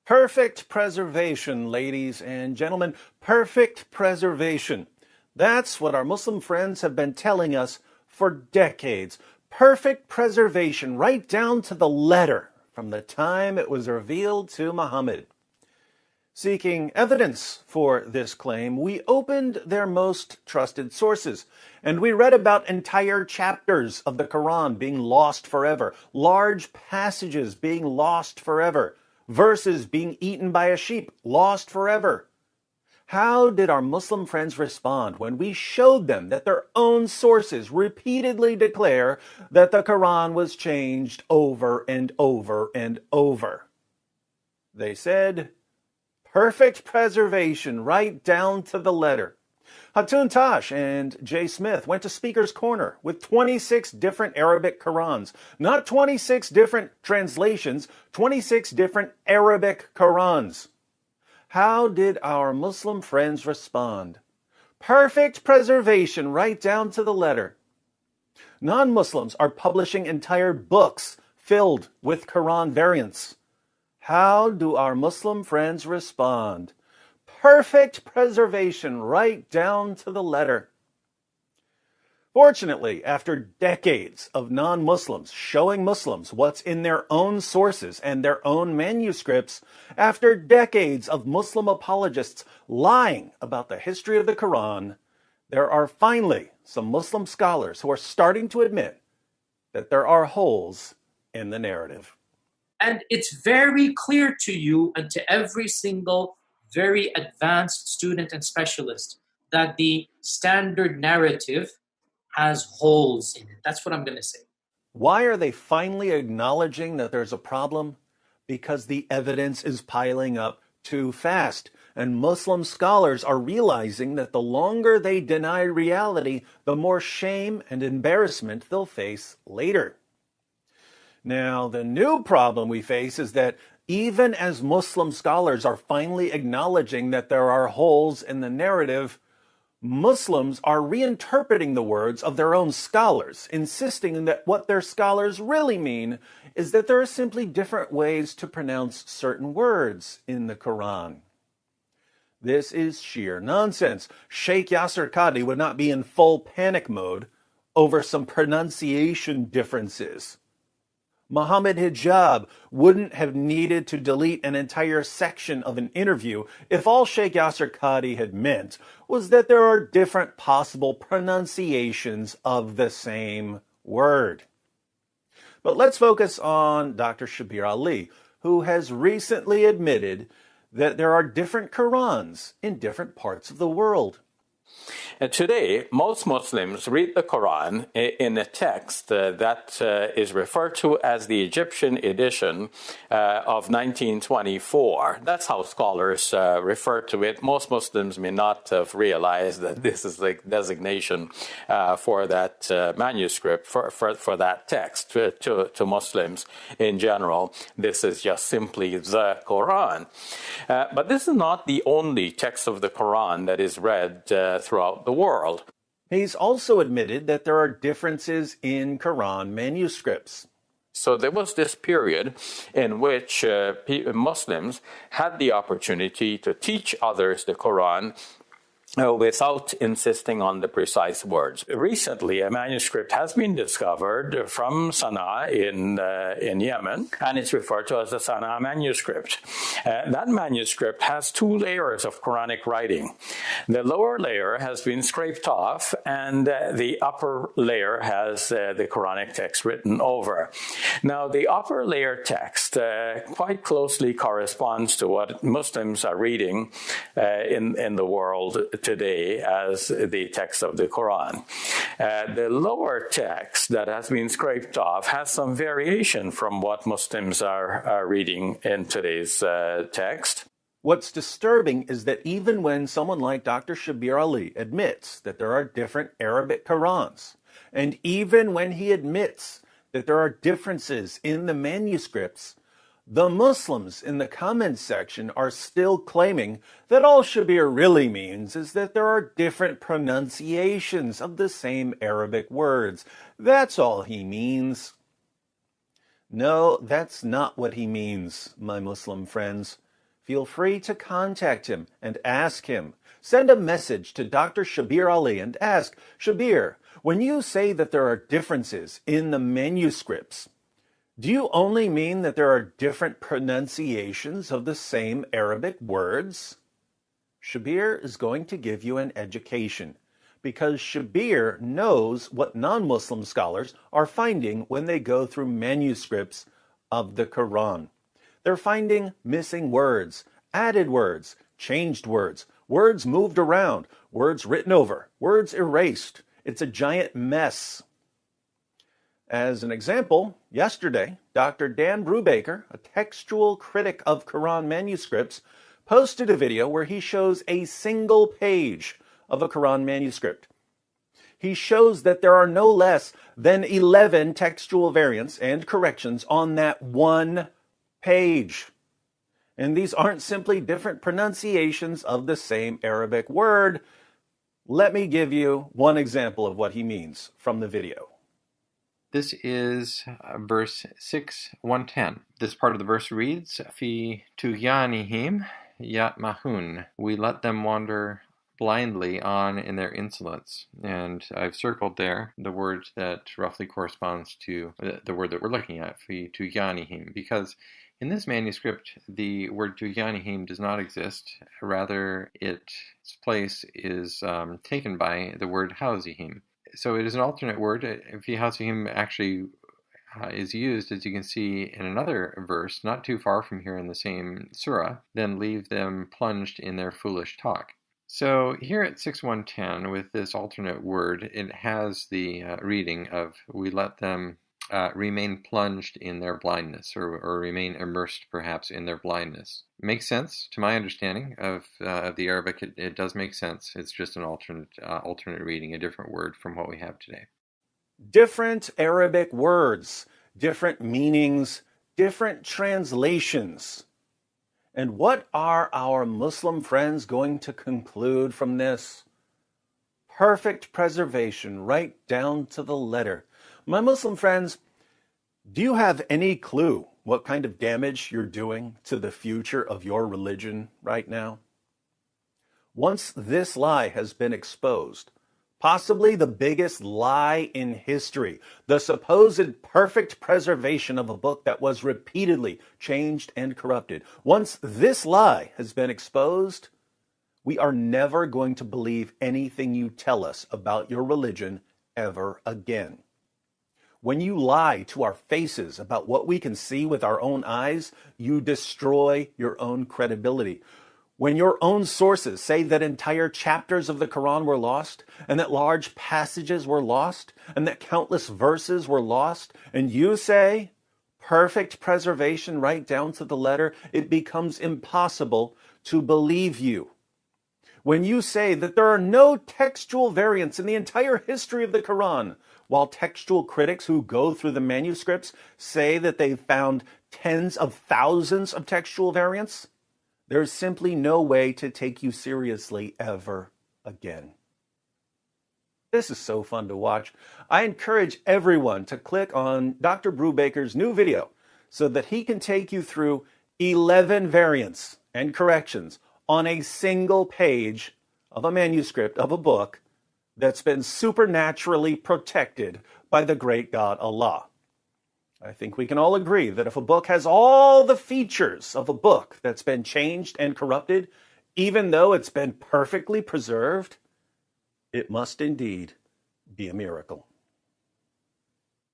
Perfect preservation, ladies and gentlemen. Perfect preservation. That's what our Muslim friends have been telling us for decades. Perfect preservation, right down to the letter, from the time it was revealed to Mohammed. Seeking evidence for this claim, we opened their most trusted sources, and we read about entire chapters of the Quran being lost forever, large passages being lost forever, verses being eaten by a sheep, lost forever. How did our Muslim friends respond when we showed them that their own sources repeatedly declare that the Quran was changed over and over and over? They said, perfect preservation, right down to the letter. Hatun Tash and Jay Smith went to Speaker's Corner with 26 different Arabic Qurans. Not 26 different translations, 26 different Arabic Qurans. How did our Muslim friends respond? Perfect preservation, right down to the letter. Non-Muslims are publishing entire books filled with Quran variants. How do our Muslim friends respond? Perfect preservation, right down to the letter. Fortunately, after decades of non-Muslims showing Muslims what's in their own sources and their own manuscripts, after decades of Muslim apologists lying about the history of the Quran, there are finally some Muslim scholars who are starting to admit that there are holes in the narrative. And it's very clear to you and to every single very advanced student and specialist that the standard narrative has holes in it. That's what I'm going to say. Why are they finally acknowledging that there's a problem? Because the evidence is piling up too fast. And Muslim scholars are realizing that the longer they deny reality, the more shame and embarrassment they'll face later. Now, the new problem we face is that even as Muslim scholars are finally acknowledging that there are holes in the narrative, Muslims are reinterpreting the words of their own scholars, insisting that what their scholars really mean is that there are simply different ways to pronounce certain words in the Quran. This is sheer nonsense. Cheikh Yasir Qadhi would not be in full panic mode over some pronunciation differences. Mohamed Hijab wouldn't have needed to delete an entire section of an interview if all Cheikh Yasir Qadhi had meant was that there are different possible pronunciations of the same word. But let's focus on Dr. Shabir Ally, who has recently admitted that there are different Qurans in different parts of the world. Today, most Muslims read the Quran in a text that is referred to as the Egyptian edition of 1924. That's how scholars refer to it. Most Muslims may not have realized that this is the designation for that manuscript, for that text. To Muslims in general, this is just simply the Quran. But this is not the only text of the Quran that is read throughout the world. He's also admitted that there are differences in Quran manuscripts. So there was this period in which Muslims had the opportunity to teach others the Quran without insisting on the precise words. Recently, a manuscript has been discovered from Sana'a in Yemen, and it's referred to as the Sana'a manuscript. That manuscript has two layers of Quranic writing. The lower layer has been scraped off, and the upper layer has the Quranic text written over. Now, the upper layer text quite closely corresponds to what Muslims are reading in the world today as the text of the Quran. The lower text that has been scraped off has some variation from what Muslims are reading in today's text. What's disturbing is that even when someone like Dr. Shabir Ally admits that there are different Arabic Qurans, and even when he admits that there are differences in the manuscripts, the Muslims in the comments section are still claiming that all Shabir really means is that there are different pronunciations of the same Arabic words. That's all he means. No, that's not what he means, my Muslim friends. feel free to contact him and ask him. Send a message to Dr. Shabir Ally and ask, Shabir, when you say that there are differences in the manuscripts, do you only mean that there are different pronunciations of the same Arabic words? Shabir is going to give you an education, because Shabir knows what non-Muslim scholars are finding when they go through manuscripts of the Quran. They're finding missing words, added words, changed words, words moved around, words written over, words erased. It's a giant mess. As an example, yesterday, Dr. Dan Brubaker, a textual critic of Quran manuscripts, posted a video where he shows a single page of a Quran manuscript. He shows that there are no less than 11 textual variants and corrections on that one page. And these aren't simply different pronunciations of the same Arabic word. Let me give you one example of what he means from the video. This is verse 6:110. This part of the verse reads, Fi tughyanihim yatmahun. We let them wander blindly on in their insolence. And I've circled there the word that roughly corresponds to the word that we're looking at, Fi tughyanihim, because in this manuscript, the word tughyanihim does not exist. Rather, its place is taken by the word hauzihim. So it is an alternate word. Fi hauzihim actually is used, as you can see, in another verse, not too far from here in the same surah, then leave them plunged in their foolish talk. So here at 6:110, with this alternate word, it has the reading of, we let them remain plunged in their blindness, or remain immersed perhaps in their blindness. Makes sense to my understanding of the Arabic. It does make sense. It's just an alternate reading, a different word from what we have today. Different Arabic words, different meanings, different translations. And what are our Muslim friends going to conclude from this? Perfect preservation, right down to the letter. My Muslim friends, do you have any clue what kind of damage you're doing to the future of your religion right now? Once this lie has been exposed, possibly the biggest lie in history, the supposed perfect preservation of a book that was repeatedly changed and corrupted. Once this lie has been exposed, we are never going to believe anything you tell us about your religion ever again. When you lie to our faces about what we can see with our own eyes, you destroy your own credibility. When your own sources say that entire chapters of the Quran were lost, and that large passages were lost, and that countless verses were lost, and you say, perfect preservation right down to the letter, it becomes impossible to believe you. When you say that there are no textual variants in the entire history of the Quran, while textual critics who go through the manuscripts say that they've found tens of thousands of textual variants, there's simply no way to take you seriously ever again. This is so fun to watch. I encourage everyone to click on Dr. Brubaker's new video so that he can take you through 11 variants and corrections on a single page of a manuscript of a book that's been supernaturally protected by the great God Allah. I think we can all agree that if a book has all the features of a book that's been changed and corrupted, even though it's been perfectly preserved, it must indeed be a miracle.